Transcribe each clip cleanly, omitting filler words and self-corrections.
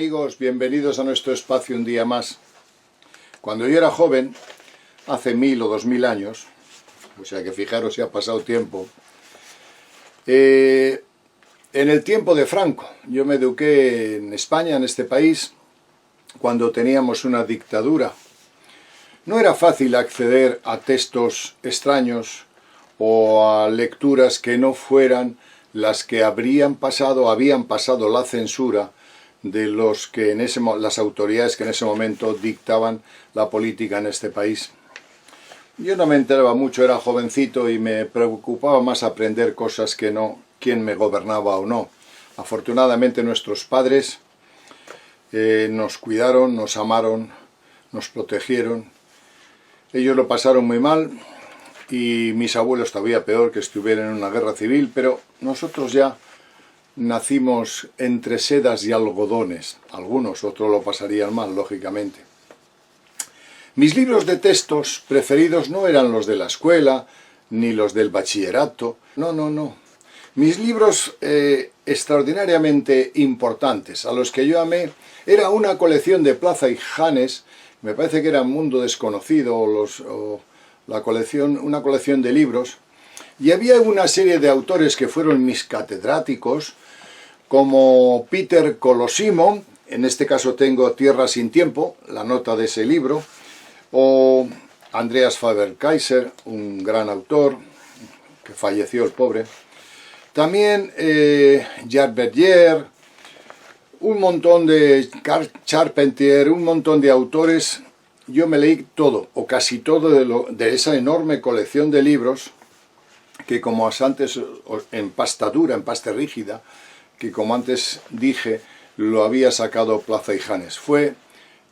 amigos, bienvenidos a nuestro espacio un día más. Cuando yo era joven, hace 1000 o 2000 años, o sea que fijaros si ha pasado tiempo, en el tiempo de Franco, yo me eduqué en España, en este país, cuando teníamos una dictadura. No era fácil acceder a textos extraños o a lecturas que no fueran las que habían pasado la censura de los que las autoridades que en ese momento dictaban la política en este país. Yo no me enteraba mucho, era jovencito y me preocupaba más aprender cosas que no quién me gobernaba o no. Afortunadamente nuestros padres nos cuidaron, nos amaron, nos protegieron. Ellos lo pasaron muy mal y mis abuelos todavía peor, que estuvieron en una guerra civil, pero nosotros ya nacimos entre sedas y algodones. Algunos, otros lo pasarían mal, lógicamente. Mis libros de textos preferidos no eran los de la escuela, ni los del bachillerato. No. Mis libros extraordinariamente importantes, a los que yo amé, era una colección de Plaza y Janes, me parece que era Mundo Desconocido, una colección de libros, y había una serie de autores que fueron mis catedráticos, como Peter Colosimo, en este caso tengo Tierra sin tiempo, la nota de ese libro, o Andreas Faber-Kaiser, un gran autor, que falleció el pobre. También Jacques Bergier, un montón de Charpentier, un montón de autores. Yo me leí todo, o casi todo, de esa enorme colección de libros, que como antes, en pasta dura, en pasta rígida, que como antes dije, lo había sacado Plaza y Janes. Fue,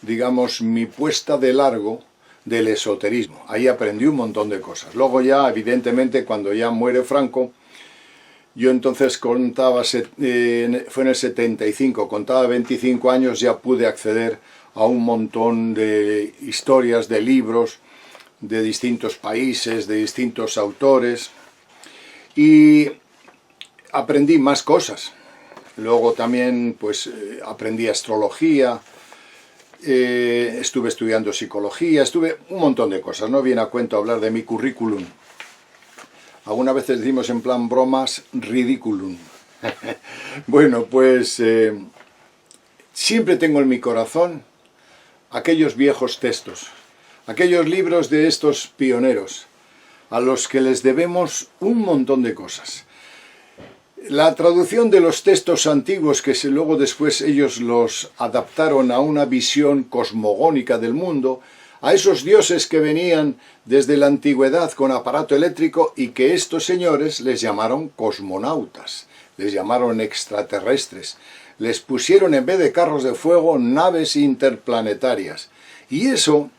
digamos, mi puesta de largo del esoterismo. Ahí aprendí un montón de cosas. Luego ya, evidentemente, cuando ya muere Franco, yo entonces contaba, fue en el 75, contaba 25 años, ya pude acceder a un montón de historias, de libros, de distintos países, de distintos autores, y aprendí más cosas. Luego también pues aprendí astrología, estuve estudiando psicología, un montón de cosas. No viene a cuento hablar de mi currículum. Algunas veces decimos en plan bromas, ridiculum. Bueno, pues siempre tengo en mi corazón aquellos viejos textos, aquellos libros de estos pioneros, a los que les debemos un montón de cosas. La traducción de los textos antiguos, que luego después ellos los adaptaron a una visión cosmogónica del mundo, a esos dioses que venían desde la antigüedad con aparato eléctrico y que estos señores les llamaron cosmonautas, les llamaron extraterrestres, les pusieron en vez de carros de fuego naves interplanetarias. Y eso,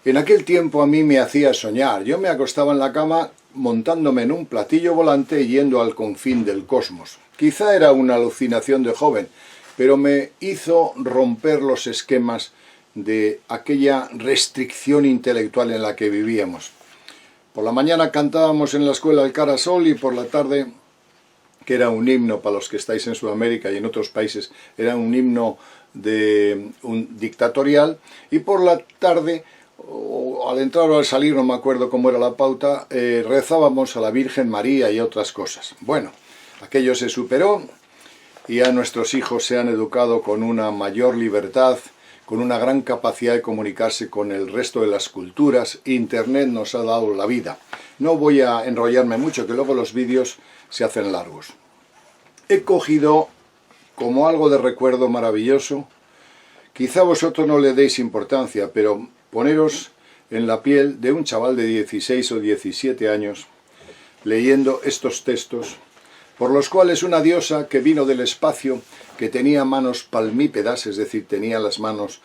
en aquel tiempo a mí me hacía soñar. Yo me acostaba en la cama montándome en un platillo volante yendo al confín del cosmos. Quizá era una alucinación de joven, pero me hizo romper los esquemas de aquella restricción intelectual en la que vivíamos. Por la mañana cantábamos en la escuela el Carasol y por la tarde, que era un himno para los que estáis en Sudamérica y en otros países, era un himno dictatorial, y por la tarde, o al entrar o al salir, no me acuerdo cómo era la pauta, rezábamos a la Virgen María y otras cosas. Bueno, aquello se superó y a nuestros hijos se han educado con una mayor libertad, con una gran capacidad de comunicarse con el resto de las culturas. Internet nos ha dado la vida. No voy a enrollarme mucho, que luego los vídeos se hacen largos. He cogido como algo de recuerdo maravilloso, quizá vosotros no le deis importancia, pero poneros en la piel de un chaval de 16 o 17 años, leyendo estos textos, por los cuales una diosa que vino del espacio, que tenía manos palmípedas, es decir, tenía las manos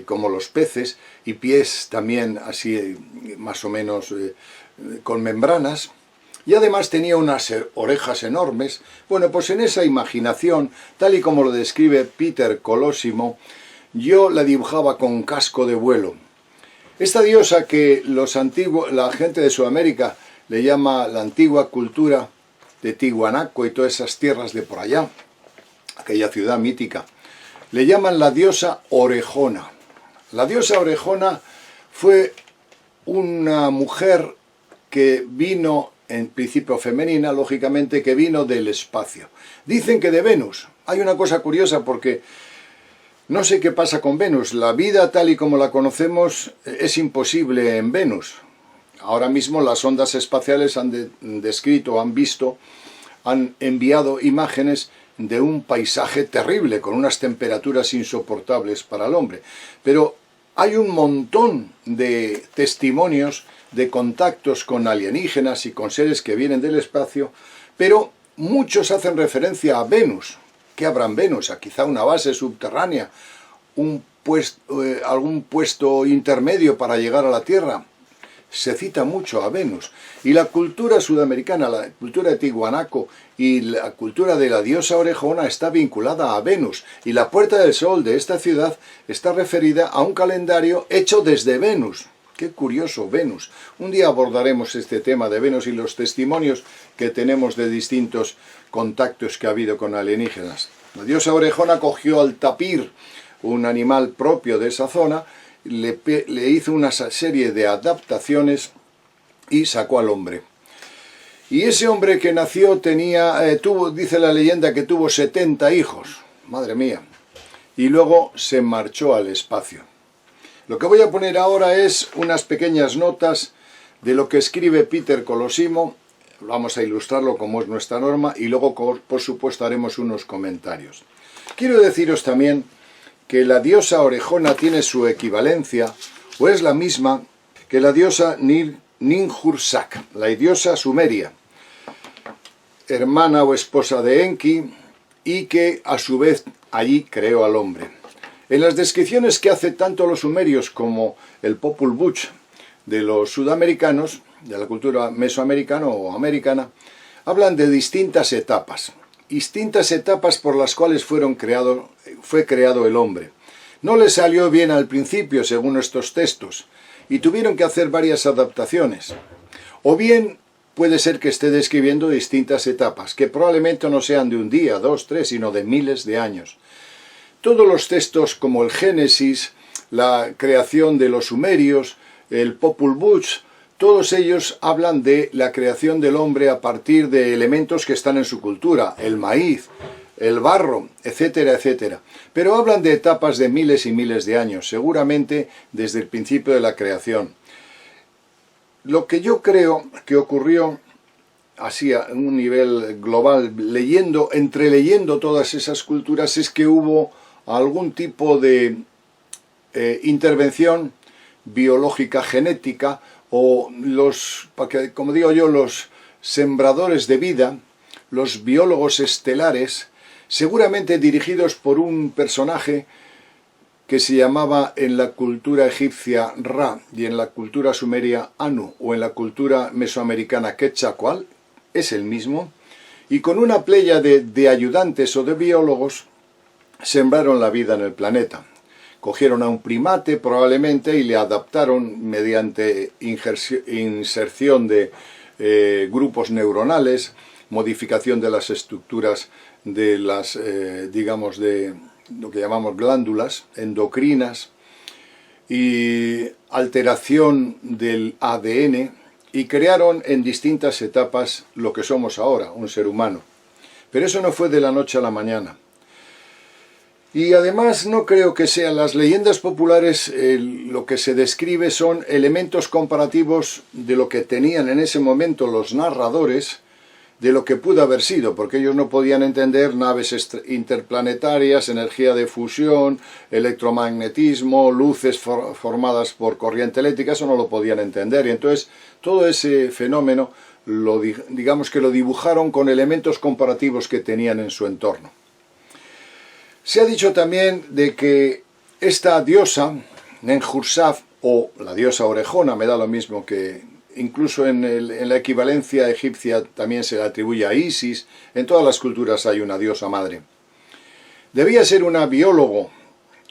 como los peces, y pies también así más o menos con membranas, y además tenía unas orejas enormes. Bueno, pues en esa imaginación, tal y como lo describe Peter Colosimo, yo la dibujaba con casco de vuelo. Esta diosa que la gente de Sudamérica le llama la antigua cultura de Tiwanaku y todas esas tierras de por allá, aquella ciudad mítica, Le llaman la diosa Orejona. La diosa Orejona fue una mujer que vino, en principio femenina, lógicamente, que vino del espacio. Dicen que de Venus. Hay una cosa curiosa porque no sé qué pasa con Venus. La vida tal y como la conocemos es imposible en Venus. Ahora mismo las ondas espaciales han descrito, han enviado imágenes de un paisaje terrible, con unas temperaturas insoportables para el hombre. Pero hay un montón de testimonios de contactos con alienígenas y con seres que vienen del espacio, pero muchos hacen referencia a Venus. ¿Qué habrá en Venus? Quizá una base subterránea, algún puesto intermedio para llegar a la Tierra. Se cita mucho a Venus. Y la cultura sudamericana, la cultura de Tiwanaku y la cultura de la diosa Orejona está vinculada a Venus. Y la Puerta del Sol de esta ciudad está referida a un calendario hecho desde Venus. Qué curioso, Venus. Un día abordaremos este tema de Venus y los testimonios que tenemos de distintos contactos que ha habido con alienígenas. La diosa Orejona cogió al tapir, un animal propio de esa zona, le hizo una serie de adaptaciones y sacó al hombre. Y ese hombre que nació dice la leyenda que tuvo 70 hijos. Madre mía. Y luego se marchó al espacio. Lo que voy a poner ahora es unas pequeñas notas de lo que escribe Peter Colosimo. Vamos a ilustrarlo como es nuestra norma y luego, por supuesto, haremos unos comentarios. Quiero deciros también que la diosa Orejona tiene su equivalencia, o es la misma que la diosa Ninhursag, la diosa sumeria, hermana o esposa de Enki, y que a su vez allí creó al hombre. En las descripciones que hace tanto los sumerios como el Popol Vuh de los sudamericanos, de la cultura mesoamericana o americana, hablan de distintas etapas por las cuales fue creado el hombre. No le salió bien al principio, según estos textos, y tuvieron que hacer varias adaptaciones. O bien puede ser que esté describiendo distintas etapas, que probablemente no sean de un día, 2, 3, sino de miles de años. Todos los textos como el Génesis, la creación de los sumerios, el Popol Vuh, todos ellos hablan de la creación del hombre a partir de elementos que están en su cultura, el maíz, el barro, etcétera, etcétera. Pero hablan de etapas de miles y miles de años, seguramente desde el principio de la creación. Lo que yo creo que ocurrió así a un nivel global, entreleyendo todas esas culturas, es que hubo algún tipo de intervención biológica, genética, o como digo yo, los sembradores de vida, los biólogos estelares, seguramente dirigidos por un personaje que se llamaba en la cultura egipcia Ra y en la cultura sumeria Anu, o en la cultura mesoamericana Quetzalcóatl, es el mismo, y con una pléyade de ayudantes o de biólogos sembraron la vida en el planeta. Cogieron a un primate probablemente y le adaptaron mediante inserción de grupos neuronales, modificación de las estructuras de las, digamos, de lo que llamamos glándulas endocrinas y alteración del ADN, y crearon en distintas etapas lo que somos ahora, un ser humano. Pero eso no fue de la noche a la mañana. Y además no creo que sean las leyendas populares, lo que se describe son elementos comparativos de lo que tenían en ese momento los narradores, de lo que pudo haber sido, porque ellos no podían entender naves interplanetarias, energía de fusión, electromagnetismo, luces formadas por corriente eléctrica, eso no lo podían entender. Y entonces todo ese fenómeno, digamos que lo dibujaron con elementos comparativos que tenían en su entorno. Se ha dicho también de que esta diosa, Ninhursag, o la diosa Orejona, me da lo mismo, que incluso en la equivalencia egipcia también se le atribuye a Isis. En todas las culturas hay una diosa madre. Debía ser una biólogo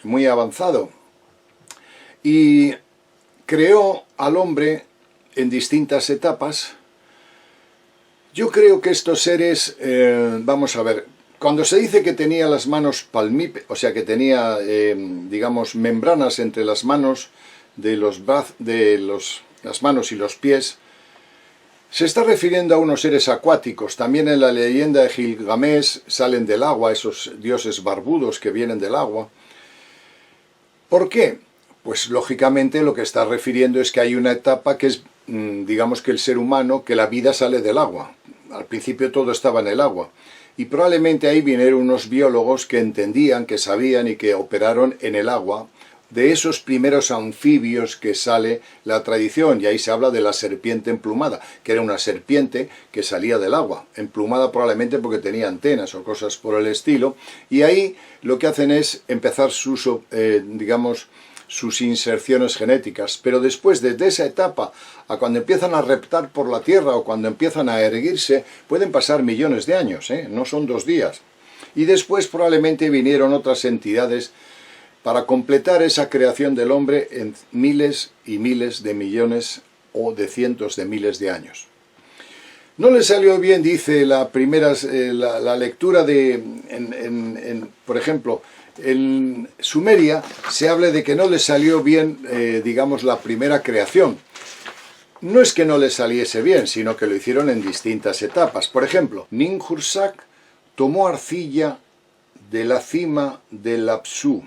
muy avanzado y creó al hombre en distintas etapas. Yo creo que estos seres, vamos a ver, Cuando se dice que tenía las manos palmípedas, o sea que tenía, digamos, membranas entre las manos las manos y los pies, se está refiriendo a unos seres acuáticos. También en la leyenda de Gilgamesh salen del agua, esos dioses barbudos que vienen del agua. ¿Por qué? Pues lógicamente lo que está refiriendo es que hay una etapa que es, digamos que el ser humano, que la vida sale del agua. Al principio todo estaba en el agua. Y probablemente ahí vinieron unos biólogos que entendían, que sabían y que operaron en el agua, de esos primeros anfibios que sale la tradición, y ahí se habla de la serpiente emplumada, que era una serpiente que salía del agua, emplumada probablemente porque tenía antenas o cosas por el estilo, y ahí lo que hacen es empezar sus inserciones genéticas, pero después desde esa etapa a cuando empiezan a reptar por la tierra o cuando empiezan a erguirse, pueden pasar millones de años, no son 2 días, y después probablemente vinieron otras entidades para completar esa creación del hombre en miles y miles de millones o de cientos de miles de años. No le salió bien, dice la lectura de, por ejemplo, en Sumeria se habla de que no le salió bien, digamos, la primera creación. No es que no le saliese bien, sino que lo hicieron en distintas etapas. Por ejemplo, Ninhursag tomó arcilla de la cima del Apsu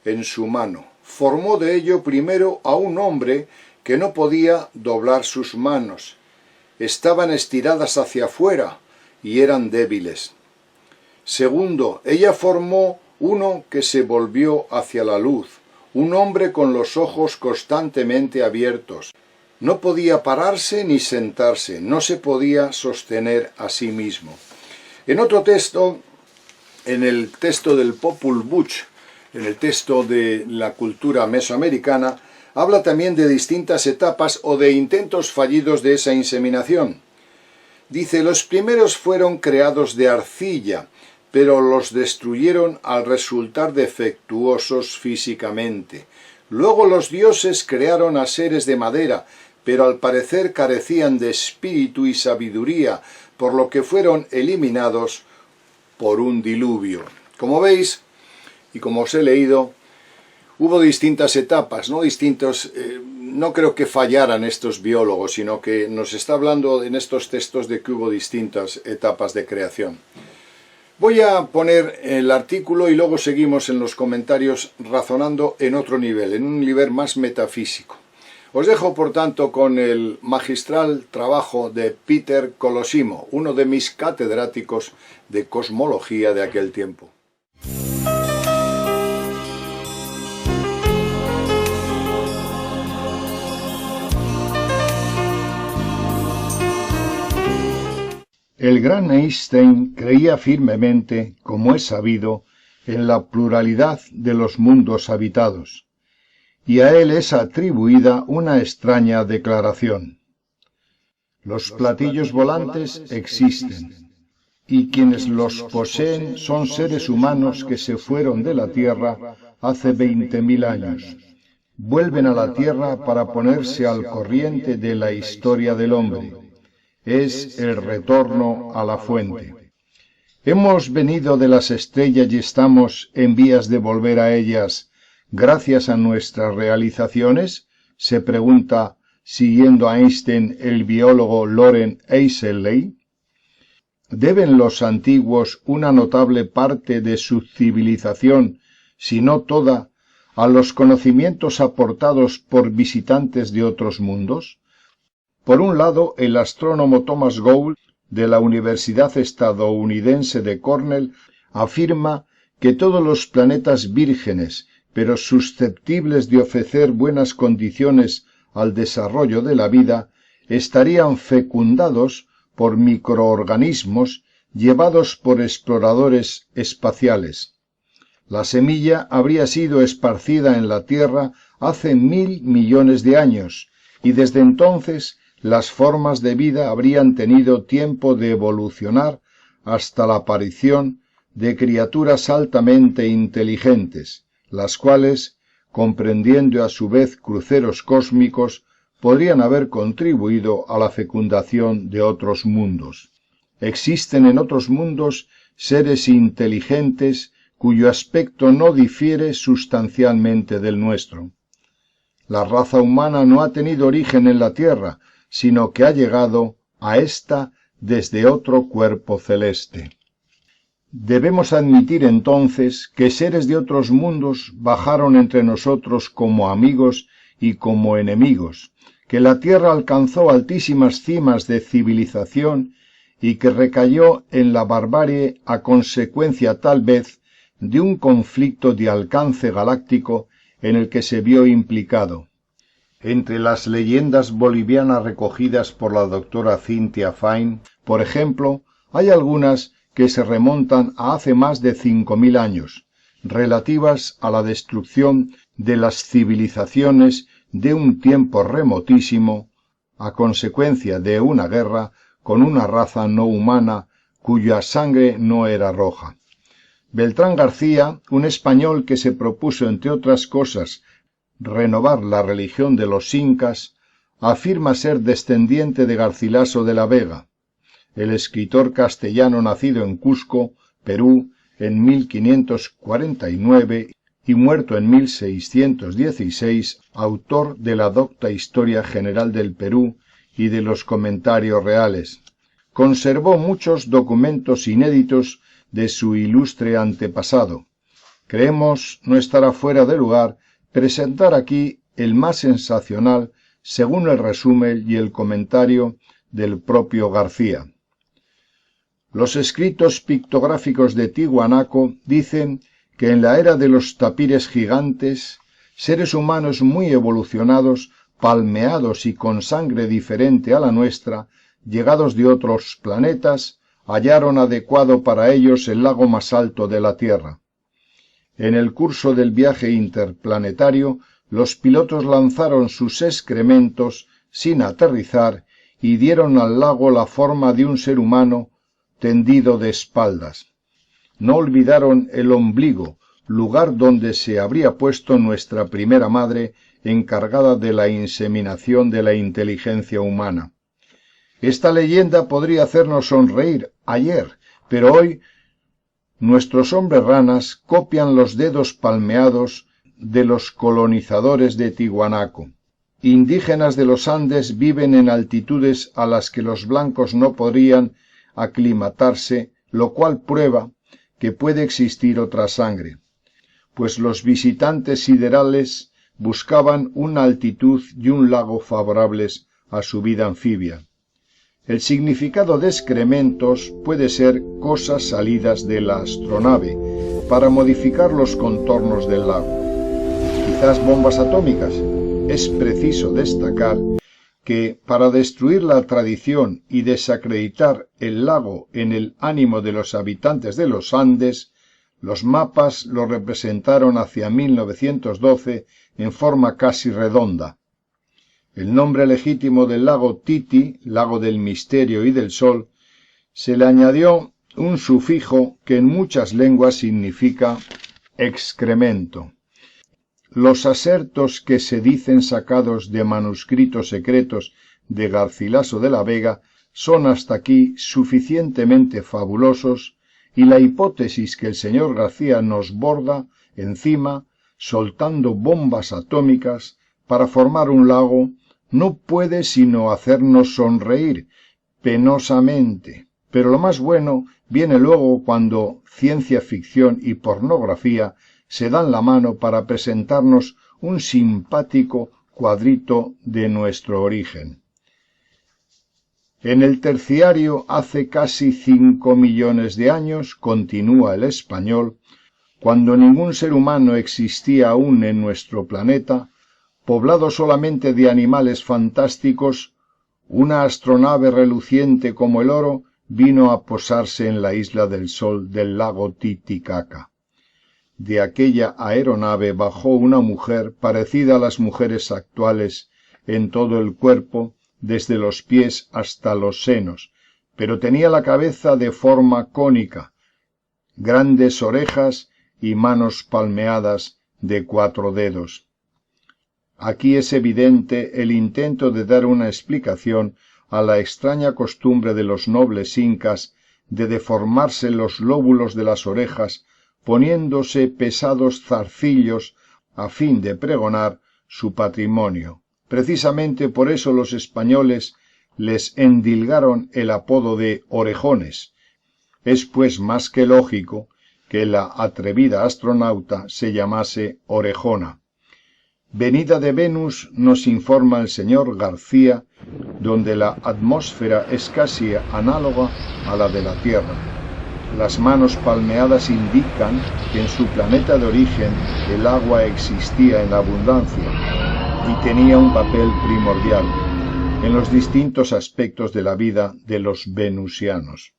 en su mano. Formó de ello primero a un hombre que no podía doblar sus manos. Estaban estiradas hacia afuera y eran débiles. Segundo, ella formó uno que se volvió hacia la luz, un hombre con los ojos constantemente abiertos. No podía pararse ni sentarse, no se podía sostener a sí mismo. En otro texto, en el texto del Popol Vuh, en el texto de la cultura mesoamericana, habla también de distintas etapas o de intentos fallidos de esa inseminación. Dice, los primeros fueron creados de arcilla, pero los destruyeron al resultar defectuosos físicamente. Luego los dioses crearon a seres de madera, pero al parecer carecían de espíritu y sabiduría, por lo que fueron eliminados por un diluvio. Como veis, y como os he leído, hubo distintas etapas, no creo que fallaran estos biólogos, sino que nos está hablando en estos textos de que hubo distintas etapas de creación. Voy a poner el artículo y luego seguimos en los comentarios razonando en otro nivel, en un nivel más metafísico. Os dejo, por tanto, con el magistral trabajo de Peter Colosimo, uno de mis catedráticos de cosmología de aquel tiempo. El gran Einstein creía firmemente, como es sabido, en la pluralidad de los mundos habitados, y a él es atribuida una extraña declaración. Los platillos volantes existen, y quienes los poseen son seres humanos que se fueron de la Tierra hace 20.000 años. Vuelven a la Tierra para ponerse al corriente de la historia del hombre. Es el retorno a la fuente. ¿Hemos venido de las estrellas y estamos en vías de volver a ellas gracias a nuestras realizaciones? Se pregunta, siguiendo a Einstein, el biólogo Loren Eiseley. ¿Deben los antiguos una notable parte de su civilización, si no toda, a los conocimientos aportados por visitantes de otros mundos? Por un lado, el astrónomo Thomas Gould, de la Universidad estadounidense de Cornell, afirma que todos los planetas vírgenes, pero susceptibles de ofrecer buenas condiciones al desarrollo de la vida, estarían fecundados por microorganismos llevados por exploradores espaciales. La semilla habría sido esparcida en la Tierra hace 1.000 millones de años, y desde entonces las formas de vida habrían tenido tiempo de evolucionar hasta la aparición de criaturas altamente inteligentes, las cuales, comprendiendo a su vez cruceros cósmicos, podrían haber contribuido a la fecundación de otros mundos. Existen en otros mundos seres inteligentes cuyo aspecto no difiere sustancialmente del nuestro. La raza humana no ha tenido origen en la Tierra, sino que ha llegado a ésta desde otro cuerpo celeste. Debemos admitir entonces que seres de otros mundos bajaron entre nosotros como amigos y como enemigos, que la Tierra alcanzó altísimas cimas de civilización y que recayó en la barbarie a consecuencia tal vez de un conflicto de alcance galáctico en el que se vio implicado. Entre las leyendas bolivianas recogidas por la doctora Cynthia Fine, por ejemplo, hay algunas que se remontan a hace más de 5000 años, relativas a la destrucción de las civilizaciones de un tiempo remotísimo, a consecuencia de una guerra con una raza no humana cuya sangre no era roja. Beltrán García, un español que se propuso, entre otras cosas, renovar la religión de los incas, afirma ser descendiente de Garcilaso de la Vega, el escritor castellano nacido en Cusco, Perú, en 1549 y muerto en 1616, autor de la Docta Historia General del Perú y de los Comentarios Reales. Conservó muchos documentos inéditos de su ilustre antepasado. Creemos no estará fuera de lugar presentar aquí el más sensacional según el resumen y el comentario del propio García. Los escritos pictográficos de Tiwanaku dicen que en la era de los tapires gigantes, seres humanos muy evolucionados, palmeados y con sangre diferente a la nuestra, llegados de otros planetas, hallaron adecuado para ellos el lago más alto de la Tierra. En el curso del viaje interplanetario, los pilotos lanzaron sus excrementos sin aterrizar y dieron al lago la forma de un ser humano tendido de espaldas. No olvidaron el ombligo, lugar donde se habría puesto nuestra primera madre encargada de la inseminación de la inteligencia humana. Esta leyenda podría hacernos sonreír ayer, pero hoy nuestros hombres ranas copian los dedos palmeados de los colonizadores de Tiwanaku. Indígenas de los Andes viven en altitudes a las que los blancos no podrían aclimatarse, lo cual prueba que puede existir otra sangre, pues los visitantes siderales buscaban una altitud y un lago favorables a su vida anfibia. El significado de excrementos puede ser cosas salidas de la astronave para modificar los contornos del lago. Quizás bombas atómicas. Es preciso destacar que, para destruir la tradición y desacreditar el lago en el ánimo de los habitantes de los Andes, los mapas lo representaron hacia 1912 en forma casi redonda. El nombre legítimo del lago Titi, lago del misterio y del sol, se le añadió un sufijo que en muchas lenguas significa excremento. Los asertos que se dicen sacados de manuscritos secretos de Garcilaso de la Vega son hasta aquí suficientemente fabulosos y la hipótesis que el señor García nos borda encima, soltando bombas atómicas para formar un lago, no puede sino hacernos sonreír penosamente. Pero lo más bueno viene luego cuando ciencia ficción y pornografía se dan la mano para presentarnos un simpático cuadrito de nuestro origen. En el terciario, hace casi 5 millones de años, continúa el español, cuando ningún ser humano existía aún en nuestro planeta, poblado solamente de animales fantásticos, una astronave reluciente como el oro vino a posarse en la isla del Sol del lago Titicaca. De aquella aeronave bajó una mujer parecida a las mujeres actuales en todo el cuerpo, desde los pies hasta los senos, pero tenía la cabeza de forma cónica, grandes orejas y manos palmeadas de 4 dedos. Aquí es evidente el intento de dar una explicación a la extraña costumbre de los nobles incas de deformarse los lóbulos de las orejas, poniéndose pesados zarcillos a fin de pregonar su patrimonio. Precisamente por eso los españoles les endilgaron el apodo de orejones. Es pues más que lógico que la atrevida astronauta se llamase Orejona. Venida de Venus, nos informa el señor García, donde la atmósfera es casi análoga a la de la Tierra. Las manos palmeadas indican que en su planeta de origen el agua existía en abundancia y tenía un papel primordial en los distintos aspectos de la vida de los venusianos.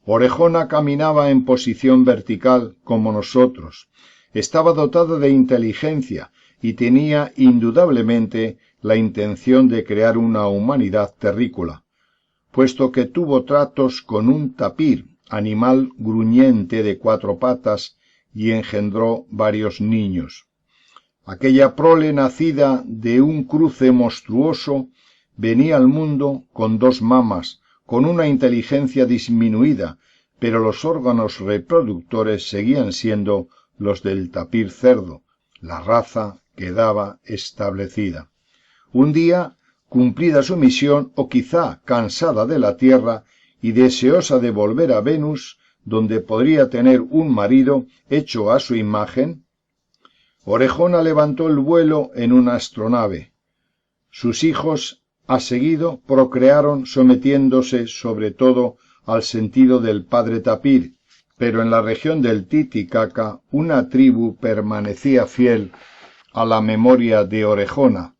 Orejona caminaba en posición vertical como nosotros, estaba dotada de inteligencia y tenía indudablemente la intención de crear una humanidad terrícola, puesto que tuvo tratos con un tapir, animal gruñente de 4 patas, y engendró varios niños. Aquella prole nacida de un cruce monstruoso venía al mundo con 2 mamas, con una inteligencia disminuida, pero los órganos reproductores seguían siendo los del tapir cerdo. La raza quedaba establecida. Un día, cumplida su misión, o quizá cansada de la tierra y deseosa de volver a Venus, donde podría tener un marido hecho a su imagen, Orejona levantó el vuelo en una astronave. Sus hijos, a seguido, procrearon sometiéndose sobre todo al sentido del padre tapir, pero en la región del Titicaca una tribu permanecía fiel a la memoria de Orejona.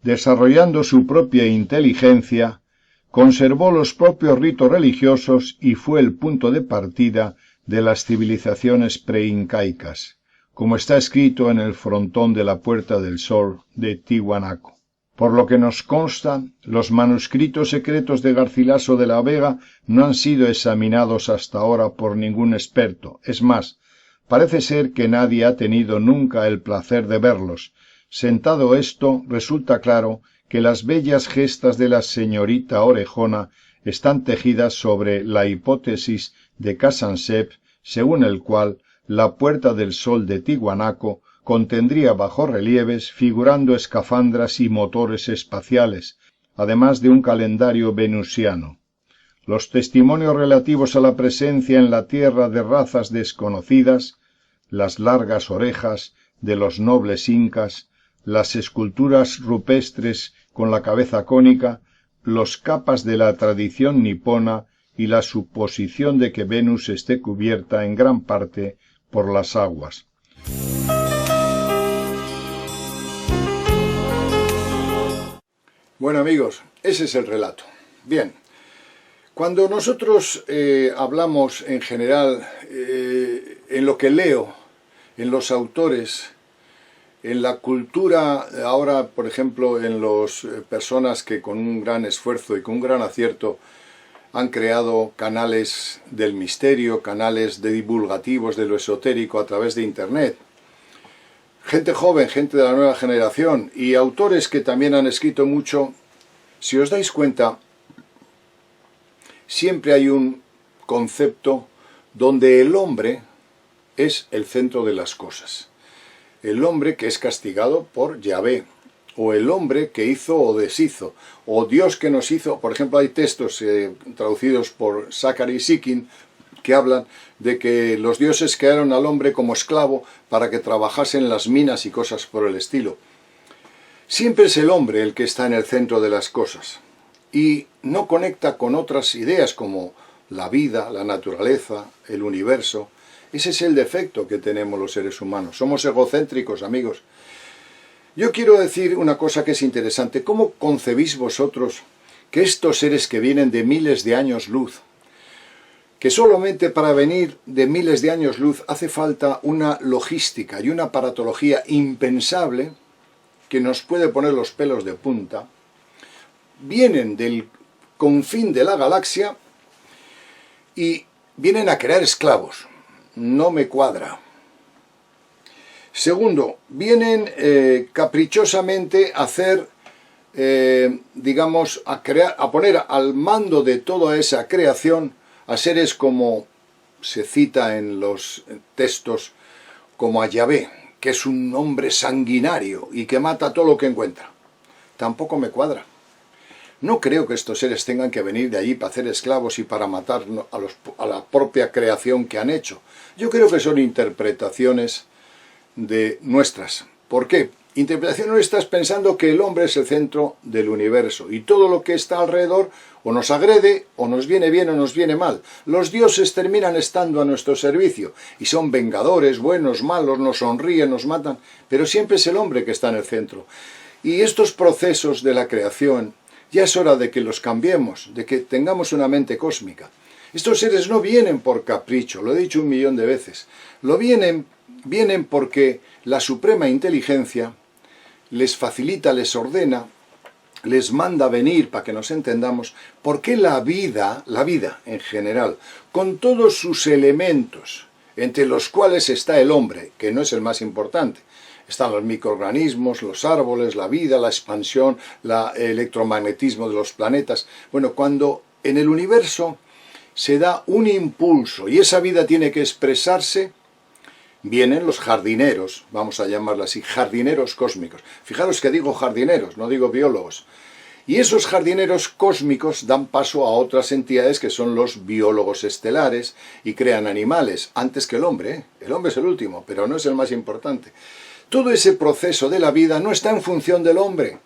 Desarrollando su propia inteligencia, conservó los propios ritos religiosos y fue el punto de partida de las civilizaciones preincaicas, como está escrito en el frontón de la Puerta del Sol de Tiwanaku. Por lo que nos consta, los manuscritos secretos de Garcilaso de la Vega no han sido examinados hasta ahora por ningún experto. Es más, parece ser que nadie ha tenido nunca el placer de verlos. Sentado esto, resulta claro que las bellas gestas de la señorita Orejona están tejidas sobre la hipótesis de Casansep, según el cual la Puerta del Sol de Tiwanaku contendría bajorrelieves figurando escafandras y motores espaciales, además de un calendario venusiano. Los testimonios relativos a la presencia en la Tierra de razas desconocidas, las largas orejas de los nobles incas, las esculturas rupestres con la cabeza cónica, los capas de la tradición nipona y la suposición de que Venus esté cubierta en gran parte por las aguas. Bueno amigos, ese es el relato. Bien, cuando nosotros hablamos en general, en lo que leo, en los autores, en la cultura, ahora por ejemplo en las personas que con un gran esfuerzo y con un gran acierto han creado canales del misterio, canales de divulgativos de lo esotérico a través de internet, gente joven, gente de la nueva generación y autores que también han escrito mucho, si os dais cuenta, siempre hay un concepto donde el hombre es el centro de las cosas. El hombre que es castigado por Yahvé, o el hombre que hizo o deshizo, o Dios que nos hizo. Por ejemplo, hay textos traducidos por Zachary Sitchin que hablan de que los dioses crearon al hombre como esclavo para que trabajase en las minas y cosas por el estilo. Siempre es el hombre el que está en el centro de las cosas y no conecta con otras ideas como la vida, la naturaleza, el universo. Ese es el defecto que tenemos los seres humanos. Somos egocéntricos, amigos. Yo quiero decir una cosa que es interesante. ¿Cómo concebís vosotros que estos seres que vienen de miles de años luz, que solamente para venir de miles de años luz hace falta una logística y una aparatología impensable que nos puede poner los pelos de punta, vienen del confín de la galaxia y vienen a crear esclavos? No me cuadra. Segundo, vienen caprichosamente a hacer, digamos, a poner al mando de toda esa creación a seres como se cita en los textos, como a Yahvé, que es un hombre sanguinario y que mata todo lo que encuentra. Tampoco me cuadra. No creo que estos seres tengan que venir de allí para hacer esclavos y para matar a la propia creación que han hecho. Yo creo que son interpretaciones de nuestras. ¿Por qué? Interpretaciones nuestras pensando que el hombre es el centro del universo y todo lo que está alrededor o nos agrede, o nos viene bien o nos viene mal. Los dioses terminan estando a nuestro servicio y son vengadores, buenos, malos, nos sonríen, nos matan, pero siempre es el hombre que está en el centro. Y estos procesos de la creación ya es hora de que los cambiemos, de que tengamos una mente cósmica. Estos seres no vienen por capricho, lo he dicho 1.000.000 de veces. Vienen porque la suprema inteligencia les facilita, les ordena, les manda venir, para que nos entendamos, porque la vida en general, con todos sus elementos, entre los cuales está el hombre, que no es el más importante, están los microorganismos, los árboles, la vida, la expansión, el electromagnetismo de los planetas. Bueno, cuando en el universo se da un impulso y esa vida tiene que expresarse, vienen los jardineros, vamos a llamarlo así, jardineros cósmicos. Fijaros que digo jardineros, no digo biólogos. Y esos jardineros cósmicos dan paso a otras entidades que son los biólogos estelares y crean animales, antes que el hombre, ¿eh? El hombre es el último, pero no es el más importante. Todo ese proceso de la vida no está en función del hombre,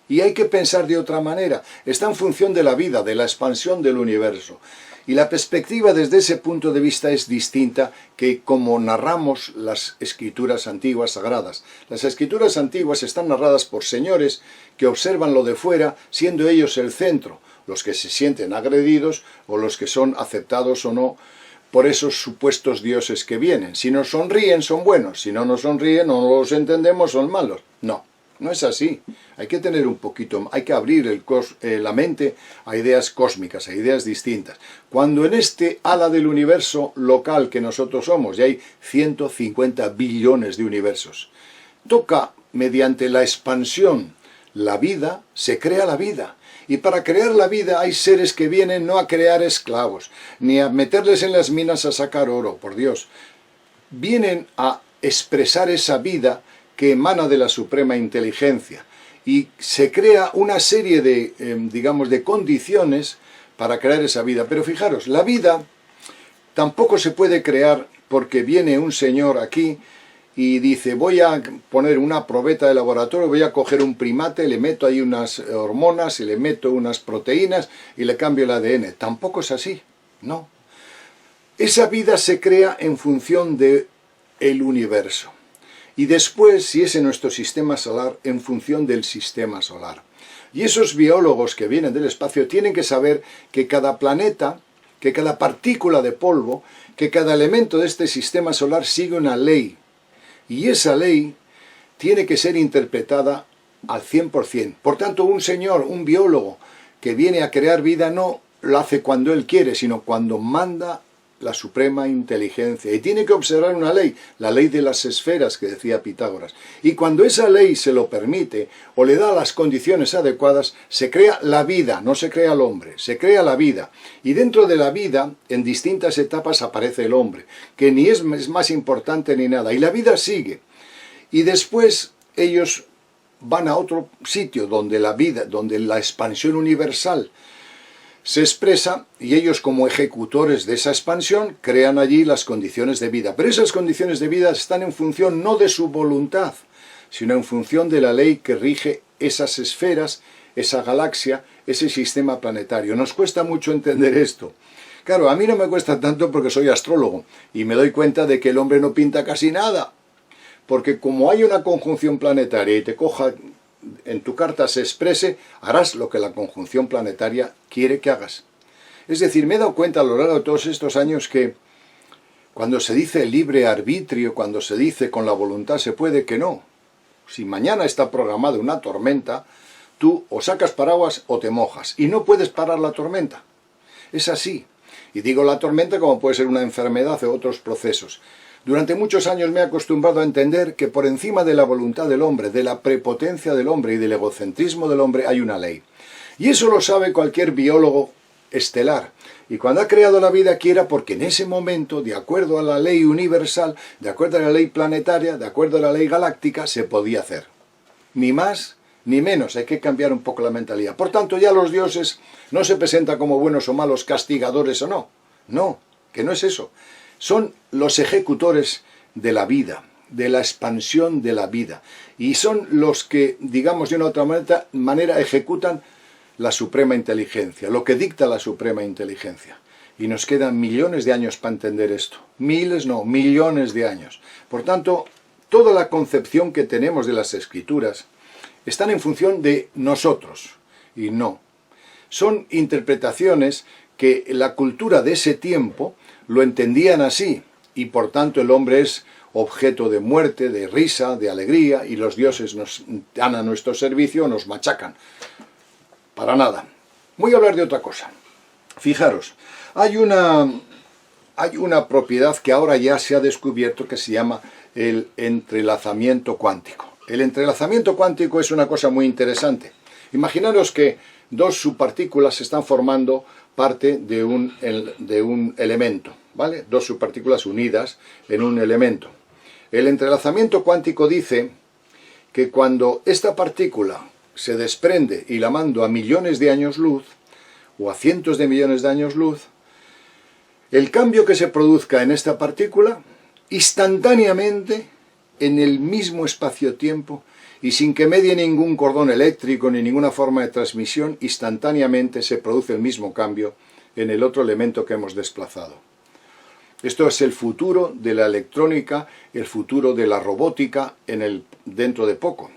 y hay que pensar de otra manera, está en función de la vida, de la expansión del universo. Y la perspectiva desde ese punto de vista es distinta que como narramos las escrituras antiguas sagradas. Las escrituras antiguas están narradas por señores que observan lo de fuera, siendo ellos el centro, los que se sienten agredidos o los que son aceptados o no por esos supuestos dioses que vienen. Si nos sonríen son buenos, si no nos sonríen o no los entendemos son malos. No, no es así. Hay que tener un poquito, hay que abrir la mente a ideas cósmicas, a ideas distintas. Cuando en este ala del universo local que nosotros somos, y hay 150 billones de universos, toca mediante la expansión la vida, se crea la vida. Y para crear la vida hay seres que vienen no a crear esclavos, ni a meterles en las minas a sacar oro, por Dios. Vienen a expresar esa vida que emana de la suprema inteligencia. Y se crea una serie de, digamos, de condiciones para crear esa vida. Pero fijaros, la vida tampoco se puede crear porque viene un señor aquí y dice, voy a poner una probeta de laboratorio, voy a coger un primate, le meto ahí unas hormonas, y le meto unas proteínas y le cambio el ADN. Tampoco es así, no. Esa vida se crea en función del universo. Y después, si es en nuestro sistema solar, en función del sistema solar. Y esos biólogos que vienen del espacio tienen que saber que cada planeta, que cada partícula de polvo, que cada elemento de este sistema solar sigue una ley. Y esa ley tiene que ser interpretada al 100%. Por tanto, un señor, un biólogo que viene a crear vida no lo hace cuando él quiere, sino cuando manda la suprema inteligencia. Y tiene que observar una ley, la ley de las esferas que decía Pitágoras. Y cuando esa ley se lo permite o le da las condiciones adecuadas, se crea la vida, no se crea el hombre, se crea la vida. Y dentro de la vida, en distintas etapas aparece el hombre, que ni es más importante ni nada. Y la vida sigue. Y después ellos van a otro sitio donde la vida, donde la expansión universal se expresa, y ellos como ejecutores de esa expansión crean allí las condiciones de vida. Pero esas condiciones de vida están en función no de su voluntad, sino en función de la ley que rige esas esferas, esa galaxia, ese sistema planetario. Nos cuesta mucho entender esto. Claro, a mí no me cuesta tanto porque soy astrólogo y me doy cuenta de que el hombre no pinta casi nada. Porque como hay una conjunción planetaria y te coja, en tu carta se exprese, harás lo que la conjunción planetaria quiere que hagas. Es decir, me he dado cuenta a lo largo de todos estos años que cuando se dice libre arbitrio, cuando se dice con la voluntad se puede, que no. Si mañana está programada una tormenta, tú o sacas paraguas o te mojas y no puedes parar la tormenta. Es así. Y digo la tormenta como puede ser una enfermedad o otros procesos. Durante muchos años me he acostumbrado a entender que por encima de la voluntad del hombre, de la prepotencia del hombre y del egocentrismo del hombre hay una ley. Y eso lo sabe cualquier biólogo estelar. Y cuando ha creado la vida aquí era porque en ese momento, de acuerdo a la ley universal, de acuerdo a la ley planetaria, de acuerdo a la ley galáctica, se podía hacer. Ni más ni menos, hay que cambiar un poco la mentalidad. Por tanto, ya los dioses no se presentan como buenos o malos, castigadores o no. No, que no es eso. Son los ejecutores de la vida, de la expansión de la vida. Y son los que, digamos de una otra manera, ejecutan la suprema inteligencia, lo que dicta la suprema inteligencia. Y nos quedan millones de años para entender esto. Miles, no, millones de años. Por tanto, toda la concepción que tenemos de las escrituras están en función de nosotros, y no. Son interpretaciones que la cultura de ese tiempo lo entendían así, y por tanto el hombre es objeto de muerte, de risa, de alegría, y los dioses nos dan a nuestro servicio, nos machacan. Para nada. Voy a hablar de otra cosa. Fijaros, hay una propiedad que ahora ya se ha descubierto que se llama el entrelazamiento cuántico. El entrelazamiento cuántico es una cosa muy interesante. Imaginaros que dos subpartículas están formando parte de un elemento, ¿vale? Dos subpartículas unidas en un elemento. El entrelazamiento cuántico dice que cuando esta partícula se desprende y la mando a millones de años luz, o a cientos de millones de años luz, el cambio que se produzca en esta partícula, instantáneamente, en el mismo espacio-tiempo, y sin que medie ningún cordón eléctrico ni ninguna forma de transmisión, instantáneamente se produce el mismo cambio en el otro elemento que hemos desplazado. Esto es el futuro de la electrónica, el futuro de la robótica dentro de poco.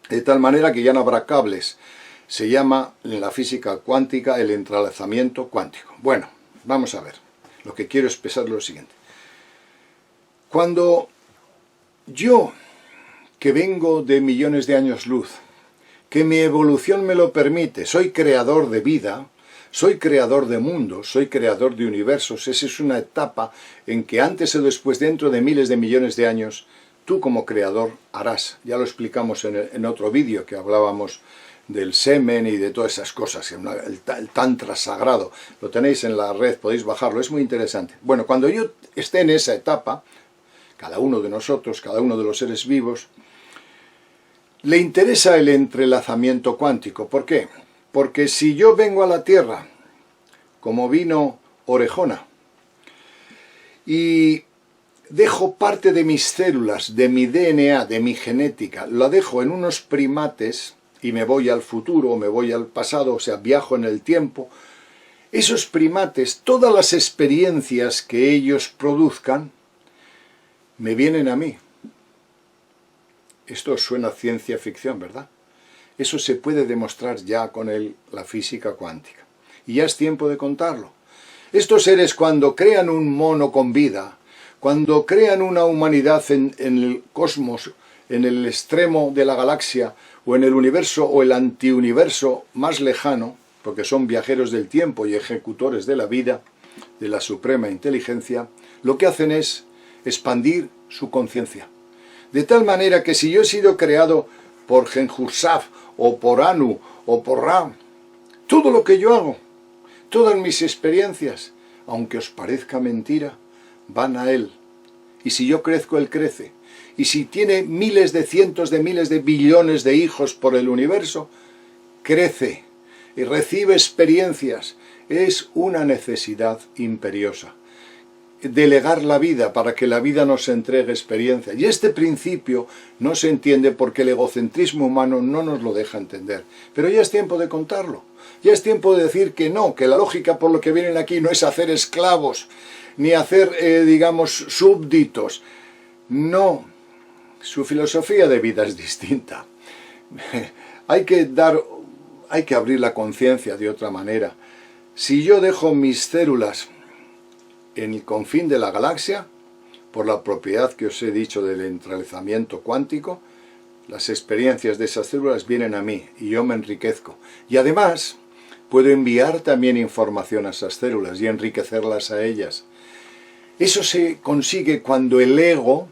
De tal manera que ya no habrá cables. Se llama en la física cuántica el entrelazamiento cuántico. Bueno, vamos a ver. Lo que quiero expresar es lo siguiente. Cuando yo, que vengo de millones de años luz, que mi evolución me lo permite, soy creador de vida, soy creador de mundos, soy creador de universos, esa es una etapa en que antes o después, dentro de miles de millones de años, tú como creador harás. Ya lo explicamos en otro vídeo que hablábamos del semen y de todas esas cosas, el tantra sagrado. Lo tenéis en la red, podéis bajarlo, es muy interesante. Bueno, cuando yo esté en esa etapa, cada uno de nosotros, cada uno de los seres vivos, le interesa el entrelazamiento cuántico. ¿Por qué? Porque si yo vengo a la Tierra, como vino Orejona, y dejo parte de mis células, de mi DNA, de mi genética, la dejo en unos primates y me voy al futuro, o me voy al pasado, o sea, viajo en el tiempo, esos primates, todas las experiencias que ellos produzcan, me vienen a mí. Esto suena a ciencia ficción, ¿verdad? Eso se puede demostrar ya con la física cuántica. Y ya es tiempo de contarlo. Estos seres, cuando crean un mono con vida, cuando crean una humanidad en el cosmos, en el extremo de la galaxia, o en el universo o el antiuniverso más lejano, porque son viajeros del tiempo y ejecutores de la vida, de la suprema inteligencia, lo que hacen es expandir su conciencia. De tal manera que si yo he sido creado por Genjursaf, o por Anu, o por Ra, todo lo que yo hago, todas mis experiencias, aunque os parezca mentira, van a Él. Y si yo crezco, Él crece. Y si tiene miles de cientos de miles de billones de hijos por el universo, crece y recibe experiencias. Es una necesidad imperiosa. Delegar la vida para que la vida nos entregue experiencia. Y este principio no se entiende porque el egocentrismo humano no nos lo deja entender. Pero ya es tiempo de contarlo. Ya es tiempo de decir que no, que la lógica por lo que vienen aquí no es hacer esclavos, ni hacer, digamos, súbditos. No. Su filosofía de vida es distinta. Hay que abrir la conciencia de otra manera. Si yo dejo mis células en el confín de la galaxia, por la propiedad que os he dicho del entrelazamiento cuántico, las experiencias de esas células vienen a mí y yo me enriquezco. Y además, puedo enviar también información a esas células y enriquecerlas a ellas. Eso se consigue cuando el ego,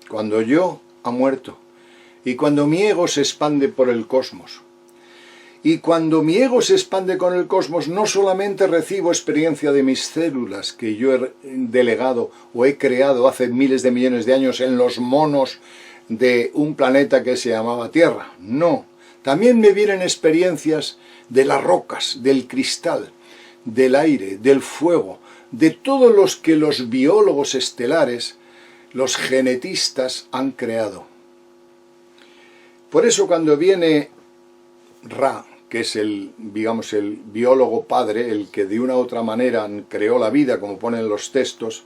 cuando yo ha muerto, y cuando mi ego se expande por el cosmos. Y cuando mi ego se expande con el cosmos, no solamente recibo experiencia de mis células que yo he delegado o he creado hace miles de millones de años en los monos de un planeta que se llamaba Tierra. No, también me vienen experiencias de las rocas, del cristal, del aire, del fuego, de todos los que los biólogos estelares, los genetistas han creado. Por eso cuando viene Ra, que es digamos, el biólogo padre, el que de una u otra manera creó la vida, como ponen los textos,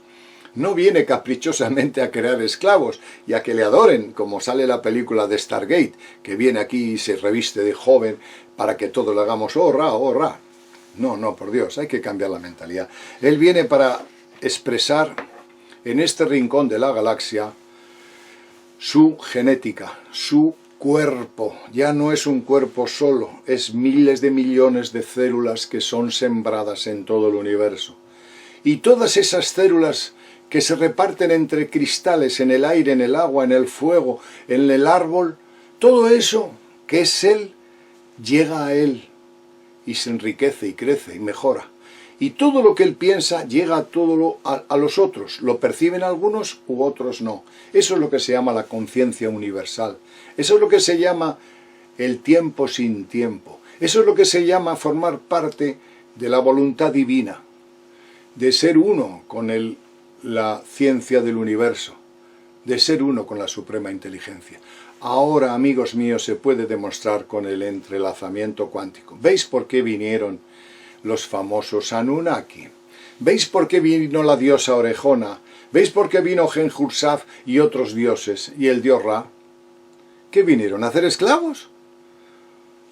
no viene caprichosamente a crear esclavos y a que le adoren, como sale la película de Stargate, que viene aquí y se reviste de joven para que todos le hagamos oh Ra, oh Ra. No, no, por Dios, hay que cambiar la mentalidad. Él viene para expresar en este rincón de la galaxia su genética, su cuerpo. Ya no es un cuerpo solo, es miles de millones de células que son sembradas en todo el universo. Y todas esas células que se reparten entre cristales, en el aire, en el agua, en el fuego, en el árbol, todo eso que es Él, llega a Él y se enriquece y crece y mejora. Y todo lo que Él piensa llega a los otros. Lo perciben algunos u otros no. Eso es lo que se llama la conciencia universal. Eso es lo que se llama el tiempo sin tiempo. Eso es lo que se llama formar parte de la voluntad divina. De ser uno con la ciencia del universo. De ser uno con la suprema inteligencia. Ahora, amigos míos, se puede demostrar con el entrelazamiento cuántico. ¿Veis por qué vinieron los famosos Anunnaki? ¿Veis por qué vino la diosa Orejona? ¿Veis por qué vino Genjursaf y otros dioses y el dios Ra? ¿Qué vinieron? ¿A hacer esclavos?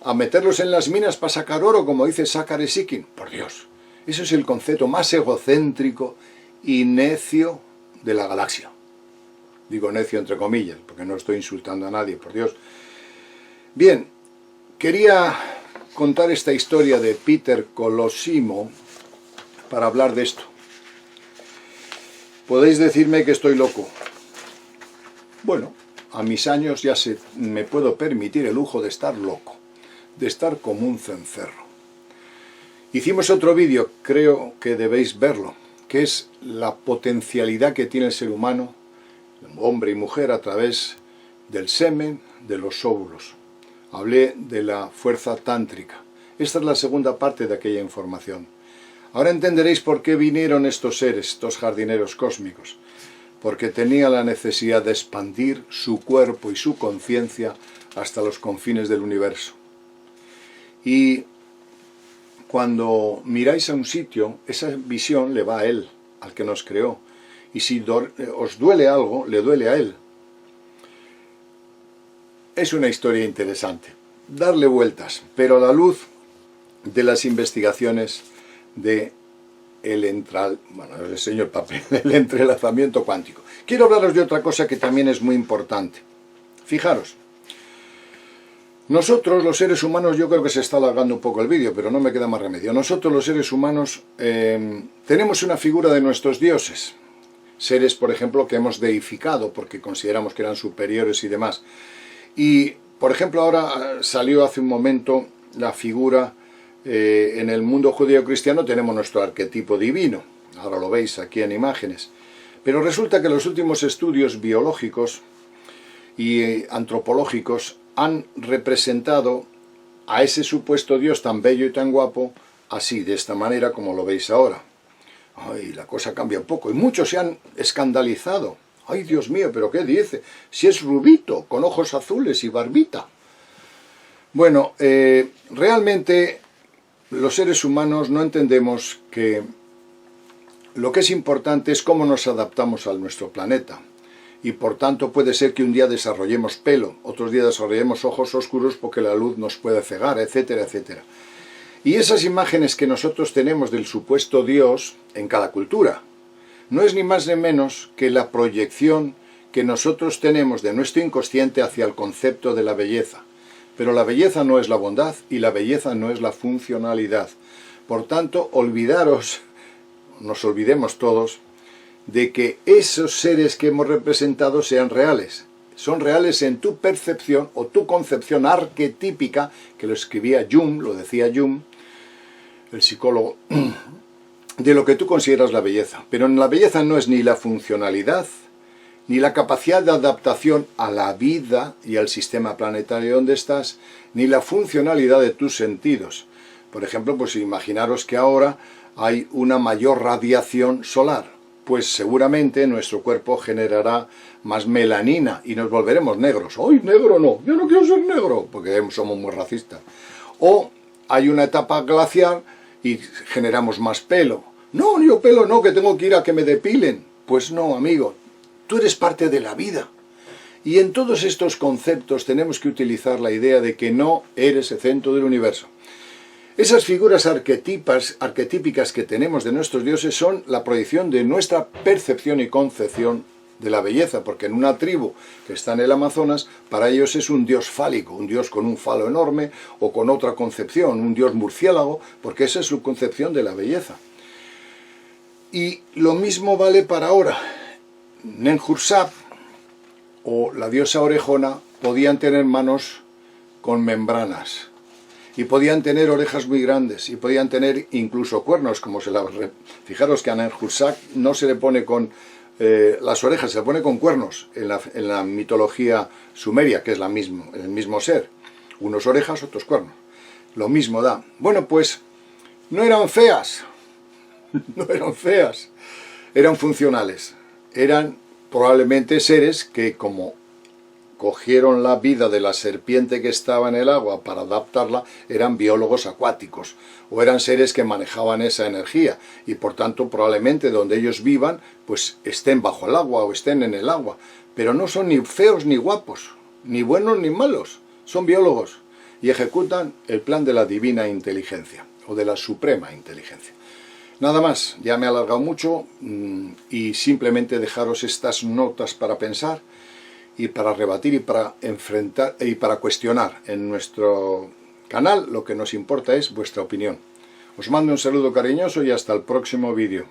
¿A meterlos en las minas para sacar oro, como dice Sácare Sikin? Por Dios, eso es el concepto más egocéntrico y necio de la galaxia. Digo necio entre comillas, porque no estoy insultando a nadie, por Dios. Bien, quería contar esta historia de Peter Colosimo para hablar de esto. Podéis decirme que estoy loco. Bueno, a mis años ya me puedo permitir el lujo de estar loco, de estar como un cencerro. Hicimos otro vídeo, creo que debéis verlo, que es la potencialidad que tiene el ser humano, hombre y mujer, a través del semen, de los óvulos. Hablé de la fuerza tántrica. Esta es la segunda parte de aquella información. Ahora entenderéis por qué vinieron estos seres, estos jardineros cósmicos. Porque tenía la necesidad de expandir su cuerpo y su conciencia hasta los confines del universo. Y cuando miráis a un sitio, esa visión le va a Él, al que nos creó. Y si os duele algo, le duele a Él. Es una historia interesante. Darle vueltas, pero a la luz de las investigaciones de el entrelazamiento cuántico. Quiero hablaros de otra cosa que también es muy importante. Fijaros, nosotros los seres humanos, yo creo que se está alargando un poco el vídeo, pero no me queda más remedio. Nosotros los seres humanos tenemos una figura de nuestros dioses. Seres, por ejemplo, que hemos deificado porque consideramos que eran superiores y demás. Y, por ejemplo, ahora salió hace un momento la figura, en el mundo judío-cristiano tenemos nuestro arquetipo divino. Ahora lo veis aquí en imágenes. Pero resulta que los últimos estudios biológicos y antropológicos han representado a ese supuesto Dios tan bello y tan guapo, así, de esta manera como lo veis ahora. Ay, la cosa cambia un poco, y muchos se han escandalizado. Ay, Dios mío, ¿pero qué dice? Si es rubito, con ojos azules y barbita. Bueno, realmente los seres humanos no entendemos que lo que es importante es cómo nos adaptamos a nuestro planeta. Y por tanto puede ser que un día desarrollemos pelo, otros días desarrollemos ojos oscuros porque la luz nos puede cegar, etcétera, etcétera. Y esas imágenes que nosotros tenemos del supuesto Dios en cada cultura, no es ni más ni menos que la proyección que nosotros tenemos de nuestro inconsciente hacia el concepto de la belleza. Pero la belleza no es la bondad y la belleza no es la funcionalidad. Por tanto, nos olvidemos todos, de que esos seres que hemos representado sean reales. son reales en tu percepción o tu concepción arquetípica, que lo escribía Jung, lo decía Jung, el psicólogo, de lo que tú consideras la belleza. Pero en la belleza no es ni la funcionalidad, ni la capacidad de adaptación a la vida y al sistema planetario donde estás, ni la funcionalidad de tus sentidos. Por ejemplo, pues imaginaros que ahora hay una mayor radiación solar, pues seguramente nuestro cuerpo generará más melanina y nos volveremos negros. ¡Ay, negro no! ¡Yo no quiero ser negro! Porque somos muy racistas. O hay una etapa glacial y generamos más pelo. No, yo pelo no, que tengo que ir a que me depilen. Pues no, amigo, tú eres parte de la vida. Y en todos estos conceptos tenemos que utilizar la idea de que no eres el centro del universo. Esas figuras arquetípicas que tenemos de nuestros dioses son la proyección de nuestra percepción y concepción de la belleza, porque en una tribu que está en el Amazonas, para ellos es un dios fálico, un dios con un falo enorme, o con otra concepción, un dios murciélago, porque esa es su concepción de la belleza. Y lo mismo vale para ahora. Nenjursab o la diosa orejona podían tener manos con membranas, y podían tener orejas muy grandes, y podían tener incluso cuernos, como se la... Fijaros que a Nenjursab no se le pone con las orejas, se le pone con cuernos en la mitología sumeria, que es el mismo ser. Unos orejas, otros cuernos. Lo mismo da. Bueno, pues no eran feas, no eran feas, eran funcionales. Eran probablemente seres que, como cogieron la vida de la serpiente que estaba en el agua para adaptarla, eran biólogos acuáticos, o eran seres que manejaban esa energía, y por tanto probablemente donde ellos vivan, pues estén bajo el agua o estén en el agua, pero no son ni feos ni guapos, ni buenos ni malos, son biólogos, y ejecutan el plan de la divina inteligencia, o de la suprema inteligencia. Nada más, ya me he alargado mucho, y simplemente dejaros estas notas para pensar, y para rebatir y para enfrentar y para cuestionar. En nuestro canal lo que nos importa es vuestra opinión. Os mando un saludo cariñoso y hasta el próximo vídeo.